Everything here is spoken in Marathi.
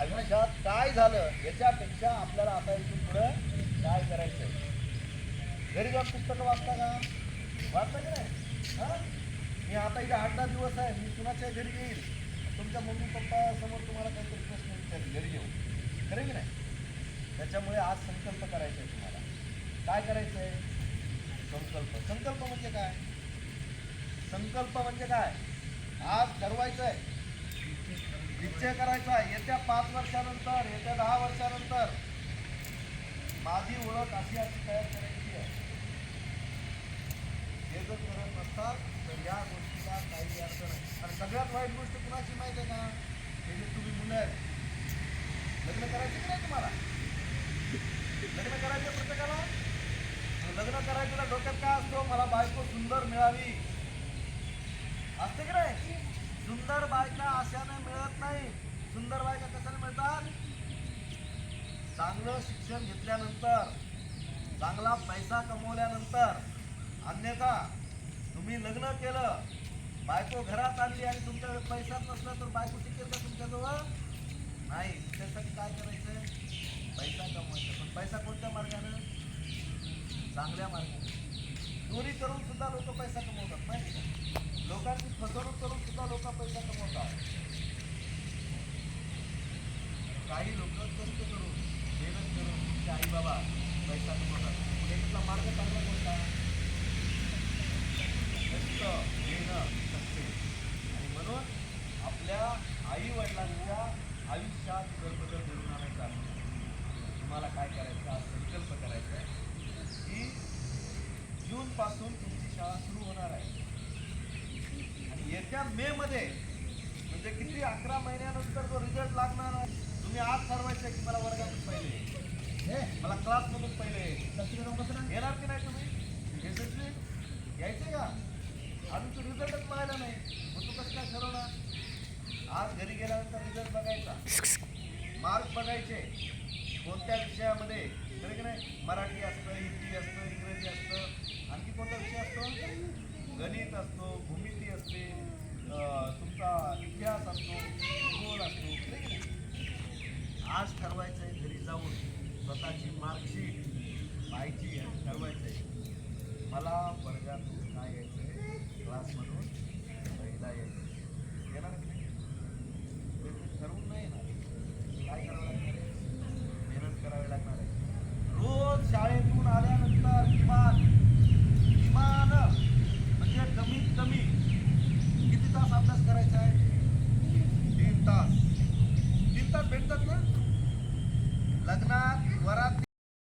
आयुष्यात काय झालं याच्यापेक्षा आपल्याला आता इथून पुढं काय करायचं आहे. घरी जाऊन पुस्तकं वाचता का? वाचता की नाही? हां, मी आता इथे 8-10 दिवस आहे. मी कुणाच्या घरी येईल, तुमच्या मम्मी पप्पा समोर तुम्हाला काहीतरी प्रश्न विचारेल घरी येऊ, खरं की नाही? त्याच्यामुळे आज संकल्प करायचा आहे तुम्हाला. काय करायचं आहे? संकल्प. संकल्प म्हणजे काय? संकल्प म्हणजे काय? आज ठरवायचं आहे, निश्चय करायचा आहे. येत्या 5 वर्षानंतर, येत्या 10 वर्षानंतर माझी ओळख अशी अशी तयार करायची आहे. हे जर करत नसतात तर या गोष्टीला काही अर्थ नाही. आणि सगळ्यात वाईट गोष्ट कुणाची माहिती आहे का? हे जे तुम्ही मुलं आहेत, लग्न करायचं की नाही तुम्हाला? लग्न करायचं प्रत्येकाला. लग्न करायचं डोक्यात काय असतो? मला बायको सुंदर मिळावी असते की नाही? सुंदर बायका अशाने मिळत नाही. सुंदर बायका कशाने मिळतात? चांगलं शिक्षण घेतल्यानंतर, चांगला पैसा कमवल्यानंतर. अन्यथा तुम्ही लग्न केलं, बायको घरात आणली आणि तुमच्याकडे पैसाच नसला तर बायको टिकेल का तुमच्याजवळ? नाही. त्यासाठी काय करायचं? पैसा कमवायचा. पण पैसा कोणत्या मार्गाने? चांगल्या मार्गाने. चोरी करून सुद्धा लोक पैसा कमवतात, माहिती का? लोकांची फसवणूक करून सुद्धा लोक पैसा कमवतात. काही लोक कष्ट करून, मेहनत करून तुमचे आई बाबा पैसा कमवतात. त्याचा मार्ग चांगला कोणता? कष्ट, मेहनत, सक्सेस. आणि म्हणून आपल्या आई वडिलांच्या आयुष्यात जर बदल घडून आणायचा असेल, तुम्हाला काय करायचं? हा संकल्प करायचा आहे की जूनपासून तुमची शाळा सुरू होणार आहे. आणि येत्या मे मध्ये, म्हणजे किती 11 महिन्यानंतर जो रिझल्ट लागणार आहे, तुम्ही आज ठरवायचं आहे की मला वर्गातून पहिले, मला क्लासमधून पहिले येणार की नाही? तुम्ही यशस्वी यायचे का? अजून तो रिझल्टच मिळाला नाही, मग तू कसं काय ठरवणार? आज घरी गेल्यानंतर रिझल्ट बघायचा, मार्क बघायचे, कोणत्या विषयामध्ये, खरं की नाही? मराठी असतं, हिंदी असतं, इंग्रजी असतं, आणखी कोणता विषय असतो? गणित असतो, भूमिती असते, तुमचा इतिहास असतो, भूगोल असतो, खरं की नाही? आज ठरवायचं आहे घरी जाऊन स्वतःची मार्कशीट पाहायची आणि ठरवायचं आहे मला